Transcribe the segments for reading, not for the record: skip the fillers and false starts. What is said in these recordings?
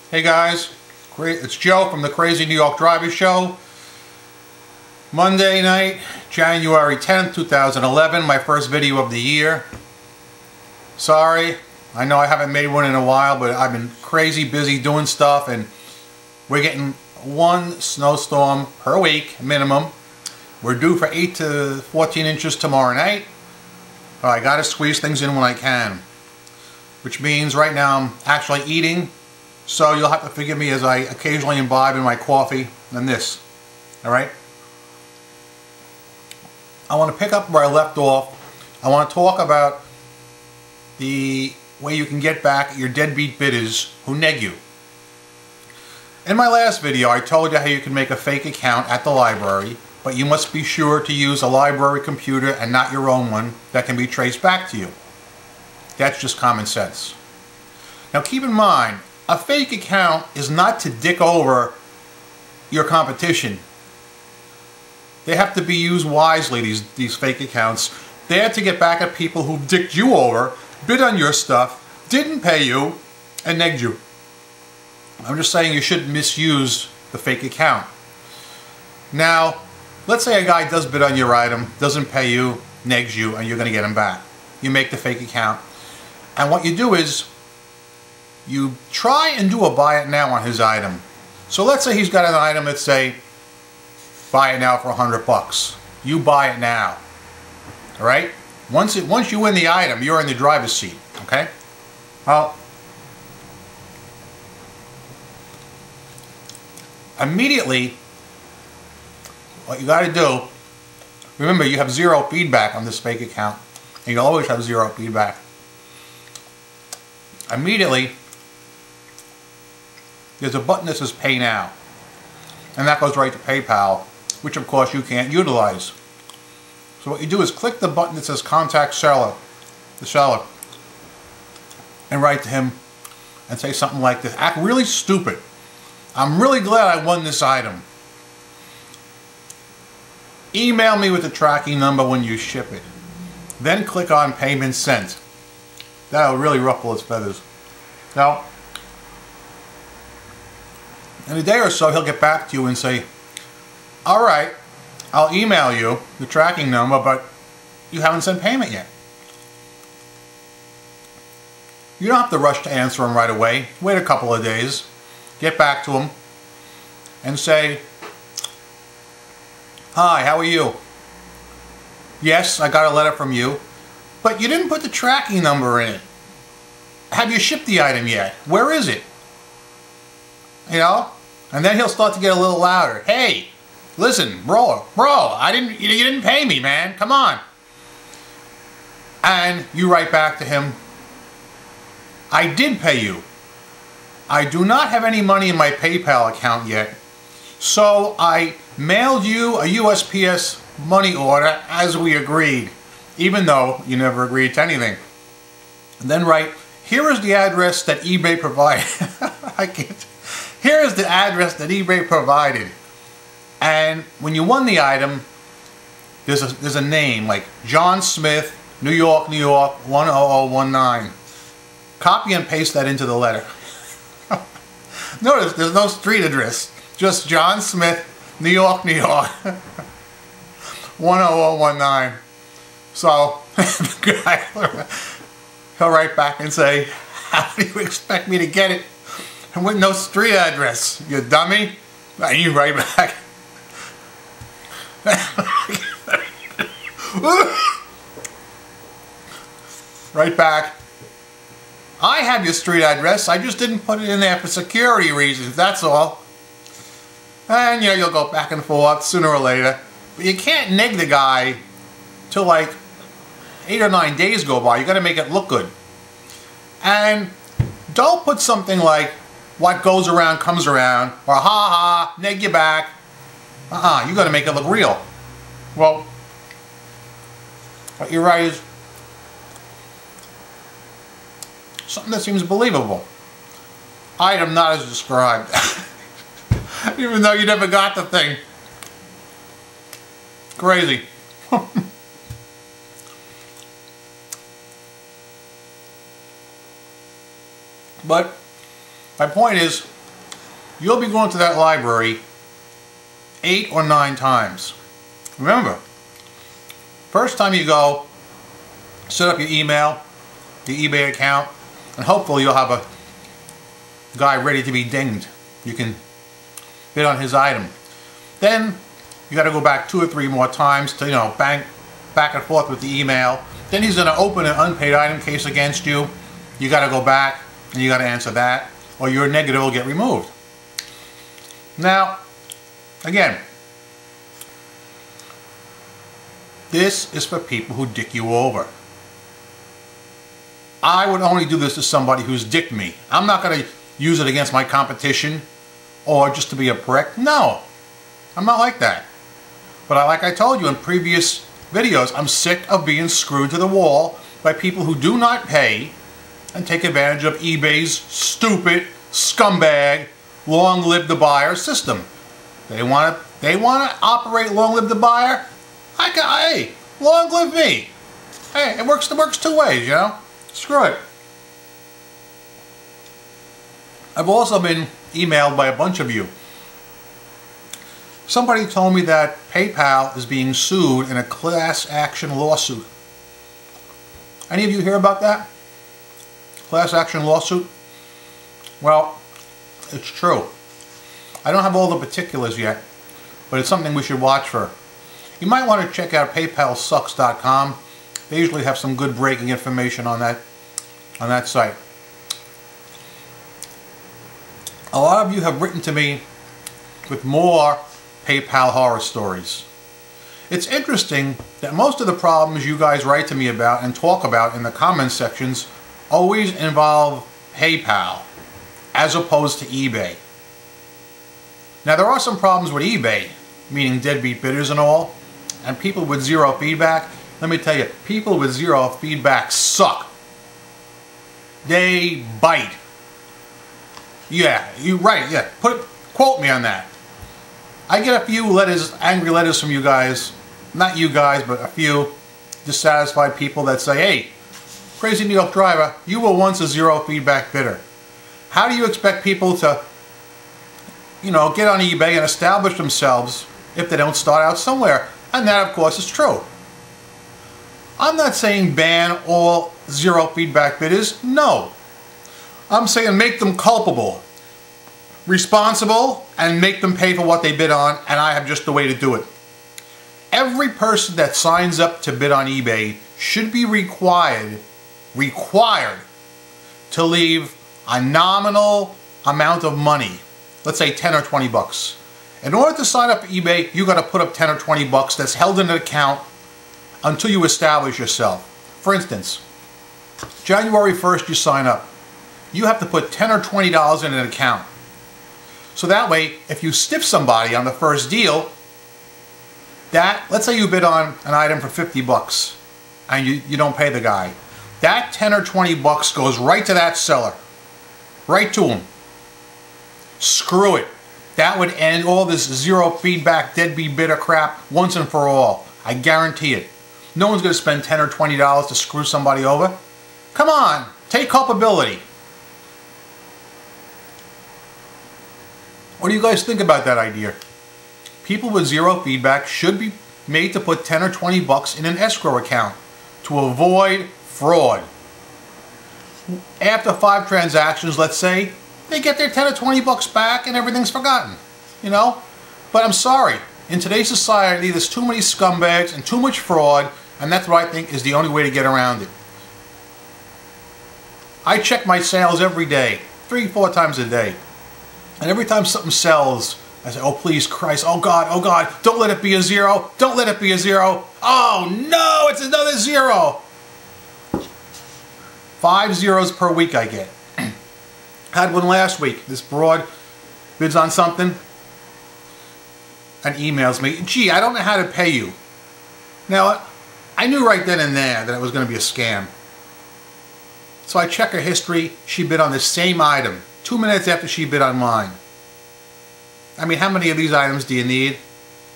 Hey guys, it's Joe from the Crazy New York Driver Show. Monday night, January 10th, 2011, my first video of the year. Sorry, I know I haven't made one in a while, but I've been crazy busy doing stuff, and we're getting one snowstorm per week minimum. We're due for 8 to 14 inches tomorrow night. I gotta squeeze things in when I can, which means right now I'm actually eating. So you'll have to forgive me as I occasionally imbibe in my coffee and this. Alright? I want to pick up where I left off. I want to talk about the way you can get back at your deadbeat bidders who neg you. In my last video I told you how you can make a fake account at the library, but you must be sure to use a library computer and not your own one that can be traced back to you. That's just common sense. Now keep in mind, a fake account is not to dick over your competition. They have to be used wisely, these fake accounts. They're to get back at people who dicked you over, bid on your stuff, didn't pay you, and negged you. I'm just saying you shouldn't misuse the fake account. Now, let's say a guy does bid on your item, doesn't pay you, negs you, and you're going to get him back. You make the fake account. And what you do is, you try and do a buy it now on his item. So let's say he's got an item that say, buy it now for $100. You buy it now. Alright? Once you win the item, you're in the driver's seat. Okay? Well, immediately, what you got to do, remember you have zero feedback on this fake account. And you'll always have zero feedback. Immediately, there's a button that says Pay Now. And that goes right to PayPal, which of course you can't utilize. So what you do is click the button that says Contact Seller, the seller, and write to him and say something like this. Act really stupid. I'm really glad I won this item. Email me with the tracking number when you ship it. Then click on Payment Sent. That'll really ruffle his feathers. Now, in a day or so, he'll get back to you and say, alright, I'll email you the tracking number, but you haven't sent payment yet. You don't have to rush to answer him right away. Wait a couple of days. Get back to him and say, hi, how are you? Yes, I got a letter from you, but you didn't put the tracking number in it. Have you shipped the item yet? Where is it? You know? And then he'll start to get a little louder. Hey, listen, bro, you didn't pay me, man. Come on. And you write back to him, I did pay you. I do not have any money in my PayPal account yet, so I mailed you a USPS money order as we agreed, even though you never agreed to anything. And then write, here is the address that eBay provided. I can't. Here is the address that eBay provided. And when you won the item, there's a name like John Smith, New York, New York, 10019. Copy and paste that into the letter. Notice there's no street address. Just John Smith, New York, New York. 10019. So, the guy, he'll write back and say, how do you expect me to get it? And with no street address, you dummy. And you write back. Right back. I have your street address, I just didn't put it in there for security reasons, that's all. And you know, you'll go back and forth sooner or later. But you can't neg the guy till like 8 or 9 days go by. You got to make it look good. And don't put something like, what goes around comes around, or ha ha, neg you back. You got to make it look real. Well, what you write is something that seems believable. Item not as described. Even though you never got the thing. Crazy. But my point is, you'll be going to that library 8 or 9 times. Remember, first time you go, set up your email, your eBay account, and hopefully you'll have a guy ready to be dinged. You can bid on his item. Then you got to go back 2 or 3 more times to, bang back and forth with the email. Then he's going to open an unpaid item case against you. You got to go back and you got to answer that, or your negative will get removed. Now, again, this is for people who dick you over. I would only do this to somebody who's dicked me. I'm not going to use it against my competition or just to be a prick. No, I'm not like that. But like I told you in previous videos, I'm sick of being screwed to the wall by people who do not pay and take advantage of eBay's stupid scumbag long live the buyer system. They want to operate long live the buyer. Hey, long live me. Hey, it works 2 ways, Screw it. I've also been emailed by a bunch of you. Somebody told me that PayPal is being sued in a class action lawsuit. Any of you hear about that? Class action lawsuit? Well, it's true. I don't have all the particulars yet, but it's something we should watch for. You might want to check out PayPalSucks.com. They usually have some good breaking information on that site. A lot of you have written to me with more PayPal horror stories. It's interesting that most of the problems you guys write to me about and talk about in the comments sections always involve PayPal as opposed to eBay. Now there are some problems with eBay, meaning deadbeat bidders and all, and people with zero feedback. Let me tell you, people with zero feedback suck. They bite. Yeah, you're right, yeah. Quote me on that. I get a few letters, angry letters from you guys, not you guys, but a few dissatisfied people that say, hey, Crazy Needle Driver, you were once a zero feedback bidder. How do you expect people to, get on eBay and establish themselves if they don't start out somewhere? And that, of course, is true. I'm not saying ban all zero feedback bidders, no. I'm saying make them culpable, responsible, and make them pay for what they bid on, and I have just the way to do it. Every person that signs up to bid on eBay should be required to leave a nominal amount of money, let's say 10 or 20 bucks. In order to sign up for eBay, you got to put up 10 or 20 bucks that's held in an account until you establish yourself. For instance, January 1st you sign up. You have to put $10 or $20 in an account. So that way, if you stiff somebody on the first deal, let's say you bid on an item for 50 bucks and you don't pay the guy. That 10 or 20 bucks goes right to that seller. Right to him. Screw it. That would end all this zero feedback, deadbeat bidder crap once and for all. I guarantee it. No one's going to spend $10 or $20 to screw somebody over. Come on, take culpability. What do you guys think about that idea? People with zero feedback should be made to put 10 or 20 bucks in an escrow account to avoid fraud. After 5 transactions, let's say, they get their 10 or 20 bucks back and everything's forgotten. But I'm sorry, in today's society there's too many scumbags and too much fraud, and that's what I think is the only way to get around it. I check my sales every day, 3-4 times a day. And every time something sells, I say, oh please Christ, oh God, don't let it be a 0, don't let it be a 0. Oh no, it's another 0. 5 zeros per week I get. Had one last week. This broad bids on something and emails me, gee, I don't know how to pay you. Now, I knew right then and there that it was going to be a scam. So I check her history. She bid on the same item 2 minutes after she bid on mine. I mean, how many of these items do you need?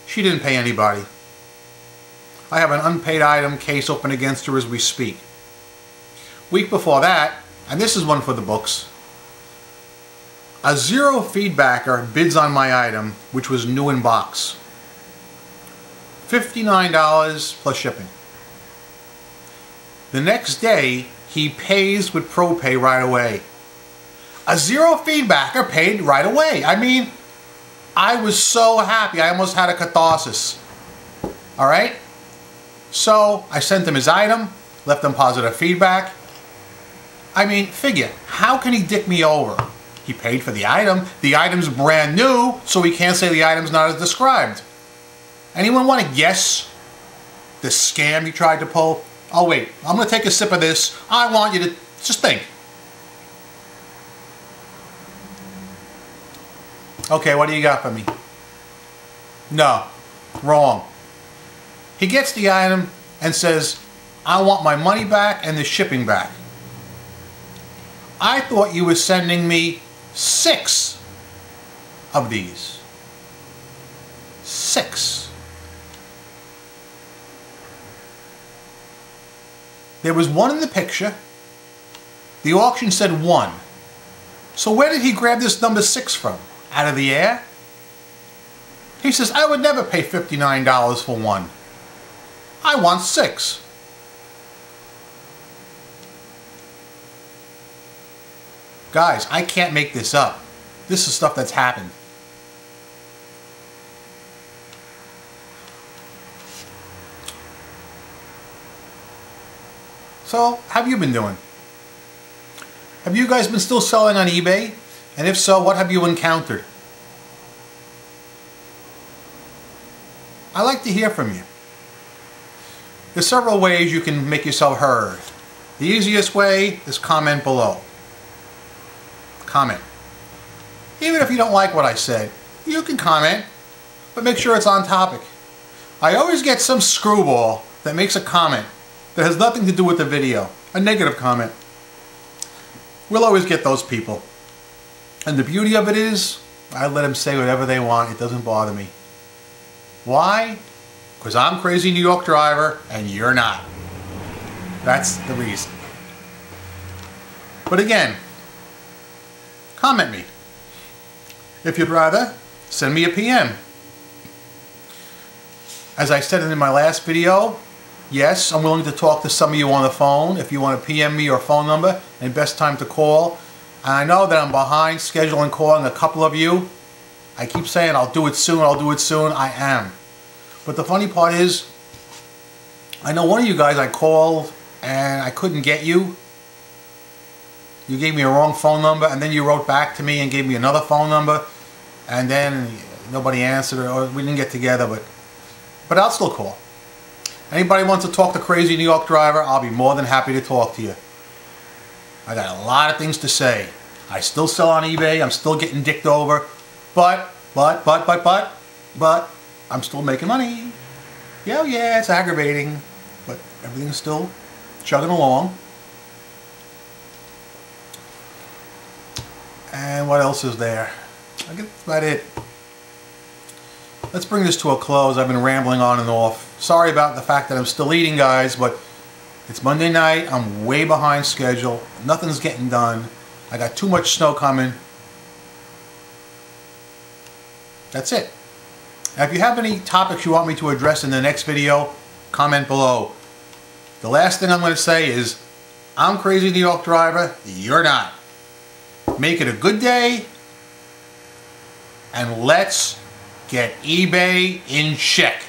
She didn't pay anybody. I have an unpaid item case open against her as we speak. Week before that, and this is one for the books, A zero feedbacker bids on my item, which was new in box. $59 plus shipping. The next day, he pays with ProPay right away. A zero feedbacker paid right away. I mean, I was so happy. I almost had a catharsis. Alright? So, I sent him his item, left him positive feedback. I mean, figure, how can he dick me over? He paid for the item. The item's brand new, so he can't say the item's not as described. Anyone want to guess the scam he tried to pull? Oh wait, I'm going to take a sip of this. I want you to just think. Okay, what do you got for me? No, wrong. He gets the item and says, I want my money back and the shipping back. I thought you were sending me 6 of these. 6. There was one in the picture. The auction said 1. So where did he grab this number 6 from? Out of the air? He says, I would never pay $59 for one. I want 6. Guys, I can't make this up. This is stuff that's happened. So, how have you been doing? Have you guys been still selling on eBay? And if so, what have you encountered? I like to hear from you. There's several ways you can make yourself heard. The easiest way is comment below. Comment. Even if you don't like what I said, you can comment, but make sure it's on topic. I always get some screwball that makes a comment that has nothing to do with the video, a negative comment. We'll always get those people. And the beauty of it is, I let them say whatever they want, it doesn't bother me. Why? Because I'm Crazy New York Driver and you're not. That's the reason. But again, comment me. If you'd rather, send me a PM. As I said in my last video, yes, I'm willing to talk to some of you on the phone. If you want to PM me your phone number and best time to call. And I know that I'm behind scheduling calling a couple of you. I keep saying I'll do it soon, I'll do it soon. I am. But the funny part is, I know one of you guys I called and I couldn't get you. You gave me a wrong phone number and then you wrote back to me and gave me another phone number and then nobody answered or we didn't get together, but I'll still call. Anybody wants to talk to Crazy New York Driver, I'll be more than happy to talk to you. I got a lot of things to say. I still sell on eBay, I'm still getting dicked over, but I'm still making money. Yeah, it's aggravating, but everything's still chugging along. And what else is there? I guess that's about it. Let's bring this to a close. I've been rambling on and off. Sorry about the fact that I'm still eating, guys, but it's Monday night. I'm way behind schedule. Nothing's getting done. I got too much snow coming. That's it. Now, if you have any topics you want me to address in the next video, comment below. The last thing I'm going to say is, I'm Crazy New York Driver, you're not. Make it a good day, and let's get eBay in check.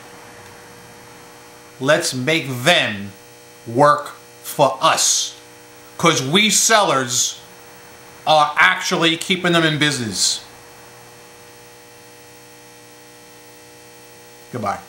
Let's make them work for us, because we sellers are actually keeping them in business. Goodbye.